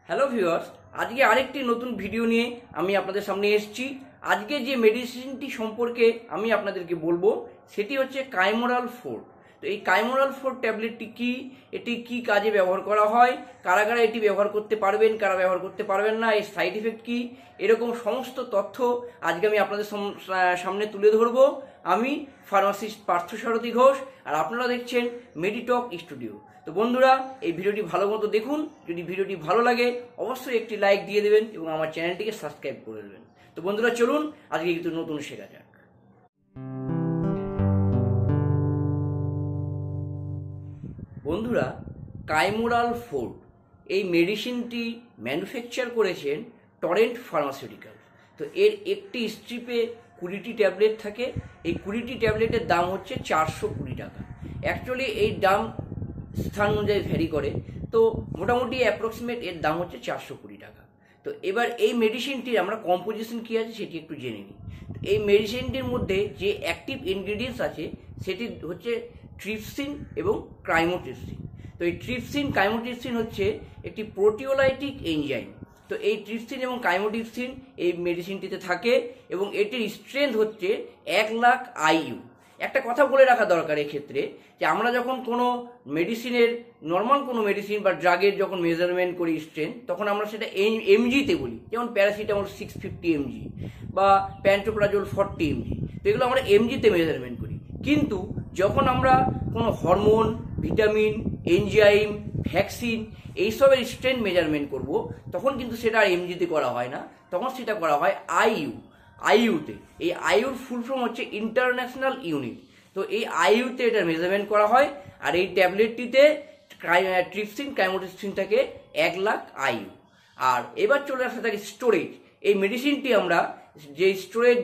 Hello viewers, আজকে আরেকটি নতুন ভিডিও নিয়ে আমি আপনাদের সামনে এসেছি। আজকে যে মেডিসিনটি সম্পর্কে আমি আপনাদেরকে বলবো সেটি হচ্ছে কাইমোরাল-4। তো এই কাইমোরাল-4 ট্যাবলেটটি কি, এটি কি কাজে ব্যবহার করা হয়, কারা কারা এটি ব্যবহার করতে পারবেন, কারা ব্যবহার করতে পারবেন না, এর সাইড ইফেক্ট কি, এরকম সমস্ত তথ্য আজকে আমি আপনাদের সামনে তুলে ধরবো। আমি ফার্মাসিস্ট পার্থসারথী ঘোষ, আর আপনারা দেখছেন মেডিটক স্টুডিও। তো বন্ধুরা, এই ভিডিওটি ভালো মতো দেখুন। যদি ভিডিওটি ভালো লাগে অবশ্যই একটি লাইক দিয়ে দেবেন এবং আমার চ্যানেলটিকে সাবস্ক্রাইব করে দেবেন। তো বন্ধুরা চলুন আজকে কিন্তু নতুন শেখা যাক। বন্ধুরা, কাইমোরাল-4 এই মেডিসিনটি ম্যানুফ্যাকচার করেছেন টরেন্ট ফার্মাসিউটিক্যাল। তো এর একটি স্ট্রিপে 20টি ট্যাবলেট থাকে। এই 20টি ট্যাবলেটের দাম হচ্ছে 420 টাকা। অ্যাকচুয়ালি এই দাম স্থান অনুযায়ী ভ্যারি করে, তো মোটামুটি অ্যাপ্রক্সিমেট এর দাম হচ্ছে 420 টাকা। তো এবার এই মেডিসিনটির আমরা কম্পোজিশন কী আছে সেটি একটু জেনে নিই। এই মেডিসিনটির মধ্যে যে অ্যাক্টিভ ইনগ্রিডিয়েন্টস আছে সেটি হচ্ছে ট্রিপসিন এবং ক্রাইমোট্রিপসিন। তো এই ট্রিপসিন কাইমোট্রিপসিন হচ্ছে একটি প্রোটিওলাইটিক এনজাইম। তো এই ট্রিপসিন এবং কাইমোট্রিপসিন এই মেডিসিনটিতে থাকে এবং এটির স্ট্রেংথ হচ্ছে 1,00,000 IU। একটা কথা বলে রাখা দরকার এক্ষেত্রে, যে আমরা যখন কোনো মেডিসিনের নর্মাল কোনো মেডিসিন বা ড্রাগের যখন মেজারমেন্ট করি স্ট্রেংথ, তখন আমরা সেটা এমজিতে বলি। যেমন প্যারাসিটামল 650 mg বা প্যান্টোপ্রাজোল 40 mg। তো এগুলো আমরা এমজিতে মেজারমেন্ট করি। কিন্তু যখন আমরা কোনো হরমোন, ভিটামিন, এনজাইম, ভ্যাকসিন এইসবের স্ট্রেংথ মেজারমেন্ট করব, তখন কিন্তু সেটা আর এমজিতে করা হয় না, তখন সেটা করা হয় আইইউতে। এই আইইউর ফুল ফর্ম হচ্ছে ইন্টারন্যাশনাল ইউনিট। তো এই আইইউতে এটা মেজারমেন্ট করা হয়। আর এই ট্যাবলেটটিতে ট্রিপসিন কাইমোট্রিপসিন থাকে 1,00,000 IU। আর এবার চলে আসা থাকে স্টোরেজ। এই মেডিসিনটি আমরা যে স্টোরেজ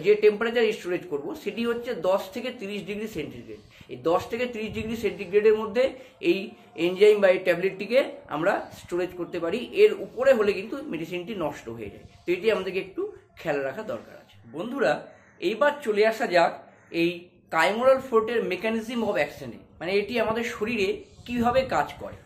যে টেম্পারেচার স্টোরেজ করব সেটি হচ্ছে 10 থেকে 30 ডিগ্রি সেন্টিগ্রেড। এই 10 থেকে 30 ডিগ্রি সেন্টিগ্রেডের মধ্যে এই এনজাইম বা এই ট্যাবলেটটিকে আমরা স্টোরেজ করতে পারি। এর উপরে হলে কিন্তু মেডিসিনটি নষ্ট হয়ে যায়। তো এটি আমাদেরকে একটু খেয়াল রাখা দরকার আছে। বন্ধুরা, এইবার চলে আসা যাক এই কাইমোরাল-4 মেকানিজম অফ অ্যাকশনে, মানে এটি আমাদের শরীরে কিভাবে কাজ করে।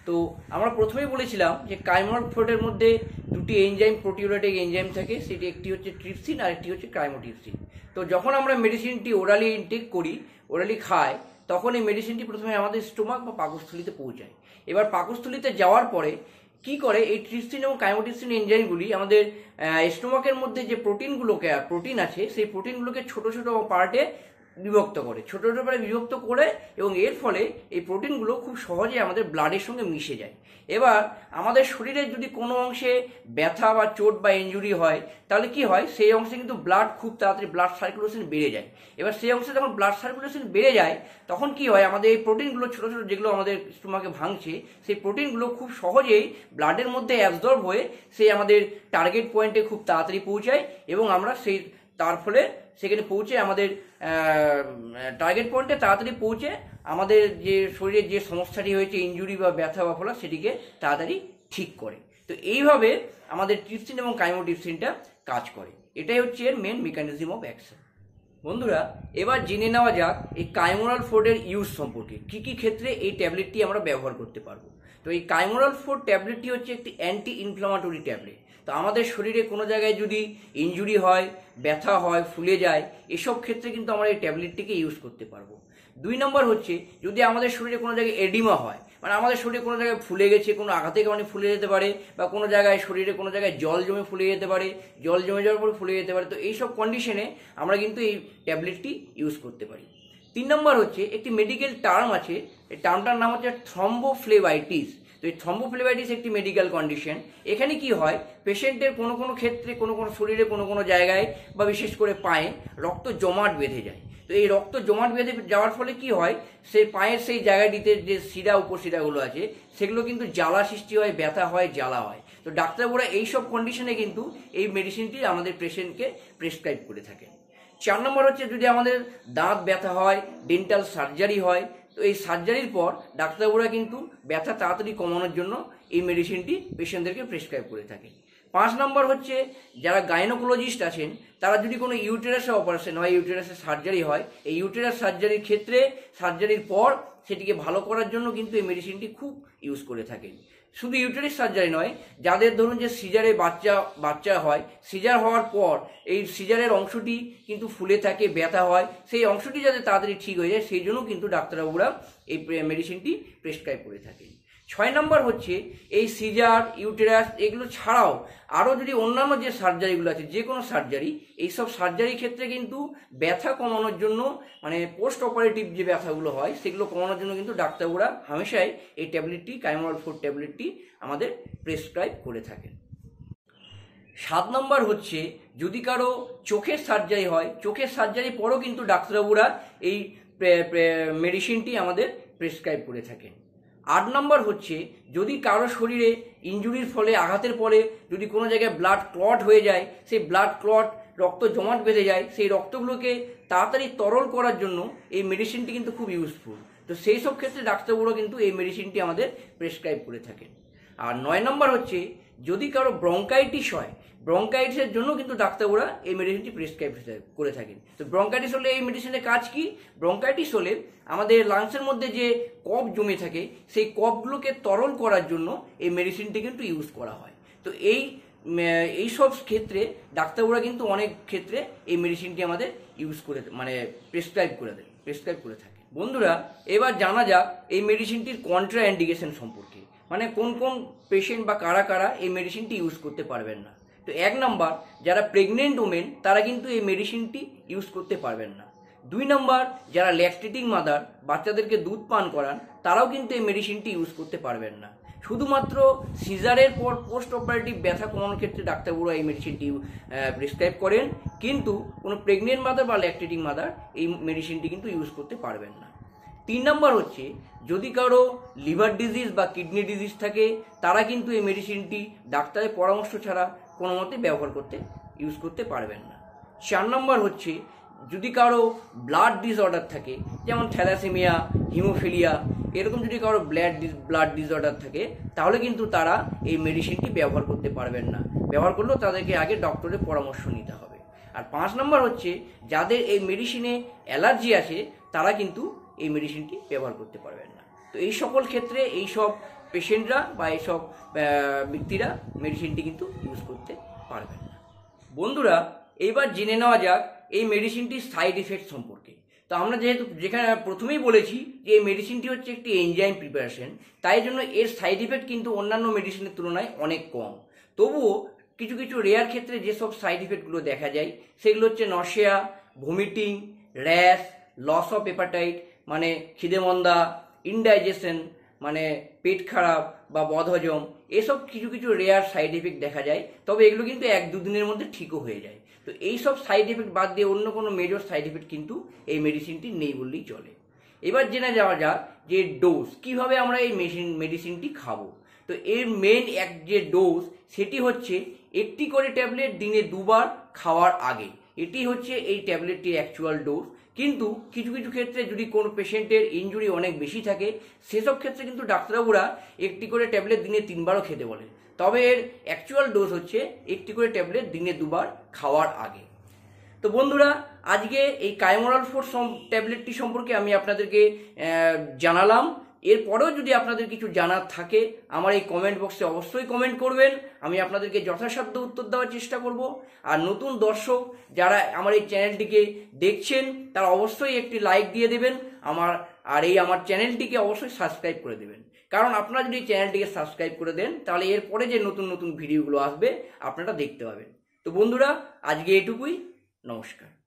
তো আমরা প্রথমেই বলেছিলাম যে কাইমোরাল-4 মধ্যে দুটি এনজাইম, প্রোটিওলাইটিক এনজাইম থাকে। সেটি একটি হচ্ছে ট্রিপসিন আর একটি হচ্ছে ক্রাইমোট্রিপসিন। তো যখন আমরা মেডিসিনটি ওরালি ইনটেক করি, ওরালি খাই, তখন এই মেডিসিনটি প্রথমে আমাদের স্টোমাক বা পাকস্থলীতে পৌঁছায়। এবার পাকস্থলীতে যাওয়ার পরে কি করে, এই ট্রিপসিন এবং কাইমোট্রিপসিন এনজাইমগুলি আমাদের স্টোমাকের মধ্যে যে প্রোটিন আছে সেই প্রোটিনগুলোকে ছোট ছোট পার্টে বিভক্ত করে, ছোট ছোট পার্টে বিভক্ত করে, এবং এর ফলে এই প্রোটিনগুলো খুব সহজে আমাদের ব্লাডের সঙ্গে মিশে যায়। এবার আমাদের শরীরের যদি কোনো অংশে ব্যথা বা চোট বা ইনজুরি হয়, তাহলে কি হয়, সেই অংশে কিন্তু ব্লাড খুব তাড়াতাড়ি ব্লাড সার্কুলেশন বেড়ে যায়। এবার সেই অংশে যখন ব্লাড সার্কুলেশন বেড়ে যায়, তখন কি হয়, আমাদের এই প্রোটিনগুলো ছোটো ছোটো যেগুলো আমাদের স্টোমাকে ভাঙছে, সেই প্রোটিনগুলো খুব সহজেই ব্লাডের মধ্যে অ্যাবজর্ব হয়ে সেই আমাদের টার্গেট পয়েন্টে খুব তাড়াতাড়ি পৌঁছায়, এবং আমরা তার ফলে সেখানে পৌঁছে আমাদের টার্গেট পয়েন্টে তাড়াতাড়ি পৌঁছে আমাদের যে শরীরের যে সমস্যাটি হয়েছে, ইনজুরি বা ব্যথা বা ফলা, সেটিকে তাড়াতাড়ি ঠিক করে। তো এইভাবে আমাদের ট্রিপসিন এবং কাইমোট্রিপসিনটা কাজ করে। এটাই হচ্ছে এর মেন মেকানিজম অফ অ্যাকশন। বন্ধুরা, এবার জেনে নেওয়া যাক এই কাইমোরাল-4 ইউজ সম্পর্কে, কি কি ক্ষেত্রে এই ট্যাবলেটটি আমরা ব্যবহার করতে পারবো। তো এই কাইমোরাল-4 ট্যাবলেটটি হচ্ছে একটি অ্যান্টি ইনফ্লামেটরি ট্যাবলেট। তো আমাদের শরীরে কোনো জায়গায় যদি ইনজুরি হয়, ব্যথা হয়, ফুলে যায়, এসব ক্ষেত্রে কিন্তু আমরা এই ট্যাবলেটটিকে ইউজ করতে পারবো। 2 নম্বর হচ্ছে, যদি আমাদের শরীরে কোনো জায়গায় এডিমা হয়, মানে আমাদের শরীরে কোনো জায়গায় ফুলে গেছে, কোনো আঘাতের কারণে ফুলে যেতে পারে, বা কোনো জায়গায় শরীরে কোনো জায়গায় জল জমে ফুলে যেতে পারে, জল জমে যাওয়ার পরে ফুলে যেতে পারে, তো এইসব কন্ডিশনে আমরা কিন্তু এই ট্যাবলেটটি ইউজ করতে পারি। 3 নম্বর হচ্ছে, একটি মেডিকেল টার্ম আছে, এই টার্মটার নাম হচ্ছে থ্রম্বোফ্লেবাইটিস। তো এই থ্রম্বোফ্লেবাইটিস একটি মেডিকেল কন্ডিশন। এখানে কি হয়, পেশেন্টের কোনো কোনো ক্ষেত্রে কোনো কোনো শরীরে কোনো কোনো জায়গায় বা বিশেষ করে পায়ে রক্ত জমাট বেঁধে যায়। তো এই রক্ত জমাট বেঁধে যাওয়ার ফলে কি হয়, সেই পায়ের সেই জায়গাটিতে যে শিরা উপশিরাগুলো আছে সেগুলো কিন্তু জ্বালা সৃষ্টি হয়, ব্যথা হয়, জ্বালা হয়। তো ডাক্তারবাবুরা এইসব কন্ডিশনে কিন্তু এই মেডিসিনটি আমাদের পেশেন্টকে প্রেসক্রাইব করে থাকে। 4 নম্বর হচ্ছে, যদি আমাদের দাঁত ব্যথা হয়, ডেন্টাল সার্জারি হয়, তো এই সার্জারির পর ডাক্তারবাবুরা কিন্তু ব্যথা তাড়াতাড়ি কমানোর জন্য এই মেডিসিনটি পেশেন্টদেরকে প্রেসক্রাইব করে থাকে। 5 নম্বর হচ্ছে, যারা গাইনোকোলজিস্ট আছেন তারা যদি কোনো ইউটেরাসে অপারেশন হয়, ইউটেরাসে সার্জারি হয়, এই ইউটেরাস সার্জারির ক্ষেত্রে সার্জারির পর সেটিকে ভালো করার জন্য কিন্তু এই মেডিসিনটি খুব ইউজ করে থাকেন। শুধু ইউটেরাস সার্জারি নয়, যাদের ধরুন যে সিজারে বাচ্চা হয়, সিজার হওয়ার পর এই সিজারের অংশটি কিন্তু ফুলে থাকে, ব্যথা হয়, সেই অংশটি যাতে তাড়াতাড়ি ঠিক হয়ে যায় সেই জন্য কিন্তু ডাক্তারবাবুরা এই মেডিসিনটি প্রেসক্রাইব করে থাকেন। 6 নম্বর হচ্ছে এই সিজার, ইউটেরাস এগুলো ছাড়াও আরও যদি অন্যান্য যে সার্জারিগুলো আছে, যে কোনো সার্জারি, এইসব সার্জারির ক্ষেত্রে কিন্তু ব্যথা কমানোর জন্য, মানে পোস্ট অপারেটিভ যে ব্যথাগুলো হয় সেগুলো কমানোর জন্য কিন্তু ডাক্তারবাবুরা হামেশাই এই ট্যাবলেটটি, কাইমোরাল 4 ট্যাবলেটটি আমাদের প্রেসক্রাইব করে থাকেন। 7 নম্বর হচ্ছে যদি কারো চোখের সার্জারি হয়, চোখের সার্জারি পরও কিন্তু ডাক্তারবাবুরা এই মেডিসিনটি আমাদের প্রেসক্রাইব করে থাকেন। 8 নম্বর হচ্ছে যদি কারো শরীরে ইনজুরির ফলে, আঘাতের পরে যদি কোনো জায়গায় ব্লাড ক্লট হয়ে যায়, সেই ব্লাড ক্লট, রক্ত জমাট বেঁধে যায়, সেই রক্তগুলোকে তাড়াতাড়ি তরল করার জন্য এই মেডিসিনটি কিন্তু খুব ইউজফুল। তো সেই সব ক্ষেত্রে ডাক্তারবাবুরা কিন্তু এই মেডিসিনটি আমাদের প্রেসক্রাইব করে থাকেন। আর 9 নম্বর হচ্ছে যদি কারো ব্রঙ্কাইটিস হয়, ব্রঙ্কাইটিসের জন্য কিন্তু ডাক্তারবাবুরা এই মেডিসিনটি প্রেসক্রাইব করে থাকেন। তো ব্রঙ্কাইটিস হলে এই মেডিসিনের কাজ কি? ব্রঙ্কাইটিস হলে আমাদের লাংসের মধ্যে যে কফ জমে থাকে সেই কফগুলোকে তরল করার জন্য এই মেডিসিনটি কিন্তু ইউজ করা হয়। তো এই সব ক্ষেত্রে ডাক্তারবাবুরা কিন্তু অনেক ক্ষেত্রে এই মেডিসিনটি আমাদের ইউজ করে, মানে প্রেসক্রাইব করে থাকে। বন্ধুরা, এবার জানা যাক এই মেডিসিনটির কন্ট্রা ইন্ডিকেশন সম্পর্কে, মানে কোন কোন পেশেন্ট বা কারা কারা এই মেডিসিনটি ইউজ করতে পারবেন না। তো 1 নম্বর, যারা প্রেগনেন্ট ওমেন তারা কিন্তু এই মেডিসিনটি ইউজ করতে পারবেন না। 2 নম্বর, যারা ল্যাকটেটিং মাদার, বাচ্চাদেরকে দুধ পান করান, তারাও কিন্তু এই মেডিসিনটি ইউজ করতে পারবেন না। শুধুমাত্র সিজারের পর পোস্ট অপারেটিভ ব্যথা কমানোর ক্ষেত্রে ডাক্তারবাবুরা এই মেডিসিনটি প্রেসক্রাইব করেন, কিন্তু কোনো প্রেগনেন্ট মাদার বা ল্যাকটেটিং মাদার এই মেডিসিনটি কিন্তু ইউজ করতে পারবেন না। 3 নম্বর হচ্ছে যদি কারো লিভার ডিজিজ বা কিডনি ডিজিজ থাকে, তারা কিন্তু এই মেডিসিনটি ডাক্তারের পরামর্শ ছাড়া কোনো মতে ইউজ করতে পারবেন না। 4 নম্বর হচ্ছে যদি কারো ব্লাড ডিসঅর্ডার থাকে, যেমন থ্যালাসেমিয়া, হিমোফিলিয়া, এরকম যদি কারো ব্লাড ডিসঅর্ডার থাকে, তাহলে কিন্তু তারা এই মেডিসিনটি ব্যবহার করতে পারবেন না। ব্যবহার করলেও তাদেরকে আগে ডক্টরের পরামর্শ নিতে হবে। আর 5 নম্বর হচ্ছে যাদের এই মেডিসিনে অ্যালার্জি আছে, তারা কিন্তু এই মেডিসিনটি ব্যবহার করতে পারবেন না। তো এই সকল ক্ষেত্রে এই সব পেশেন্টরা বা এইসব ব্যক্তিরা মেডিসিনটি কিন্তু ইউজ করতে পারবেন না। বন্ধুরা, এইবার জেনে নেওয়া যাক এই মেডিসিনটির সাইড এফেক্ট সম্পর্কে। তো আমরা যেখানে প্রথমেই বলেছি যে এই মেডিসিনটি হচ্ছে একটি এনজাইম প্রিপারেশন, তাই জন্য এর সাইড এফেক্ট কিন্তু অন্যান্য মেডিসিনের তুলনায় অনেক কম। তবুও কিছু কিছু রেয়ার ক্ষেত্রে যেসব সাইড এফেক্টগুলো দেখা যায় সেগুলো হচ্ছে nausea, vomiting, rash, loss of appetite মানে খিদেমন্দা, ইনডাইজেশন মানে পেট খারাপ বা বদহজম, এসব কিছু কিছু রেয়ার সাইড এফেক্ট দেখা যায়। তবে এগুলো কিন্তু 1-2 দিনের মধ্যে ঠিকও হয়ে যায়। তো এই সব সাইড এফেক্ট বাদ দিয়ে অন্য কোনো মেজর সাইড এফেক্ট কিন্তু এই মেডিসিনটি নেই বললেই চলে। এবার জেনে যাওয়া যাক যে ডোজ, কিভাবে আমরা এই মেডিসিনটি খাবো। তো এর মেন যে ডোজ সেটি হচ্ছে 1টি করে ট্যাবলেট দিনে 2 বার খাওয়ার আগে। এটি হচ্ছে এই ট্যাবলেটটির অ্যাকচুয়াল ডোজ। কিন্তু কিছু কিছু ক্ষেত্রে যদি কোনো পেশেন্টের ইনজুরি অনেক বেশি থাকে, সেসব ক্ষেত্রে কিন্তু ডাক্তারবাবুরা 1টি করে ট্যাবলেট দিনে 3 বারও খেতে বলে। তবে এর অ্যাকচুয়াল ডোজ হচ্ছে 1টি করে ট্যাবলেট দিনে 2 বার খাওয়ার আগে। তো বন্ধুরা, আজকে এই কাইমোরাল 4 ট্যাবলেটটি সম্পর্কে আমি আপনাদেরকে জানালাম। এরপরেও যদি আপনাদের কিছু জানার থাকে আমার এই কমেন্ট বক্সে অবশ্যই কমেন্ট করবেন, আমি আপনাদেরকে যথাসাধ্য উত্তর দেওয়ার চেষ্টা করব। আর নতুন দর্শক যারা আমার এই চ্যানেলটিকে দেখছেন তারা অবশ্যই একটি লাইক দিয়ে দেবেন, আমার চ্যানেলটিকে অবশ্যই সাবস্ক্রাইব করে দেবেন। কারণ আপনারা যদি চ্যানেলটিকে সাবস্ক্রাইব করে দেন তাহলে এরপরে যে নতুন নতুন ভিডিওগুলো আসবে আপনারা দেখতে পাবেন। তো বন্ধুরা, আজকে এটুকুই। নমস্কার।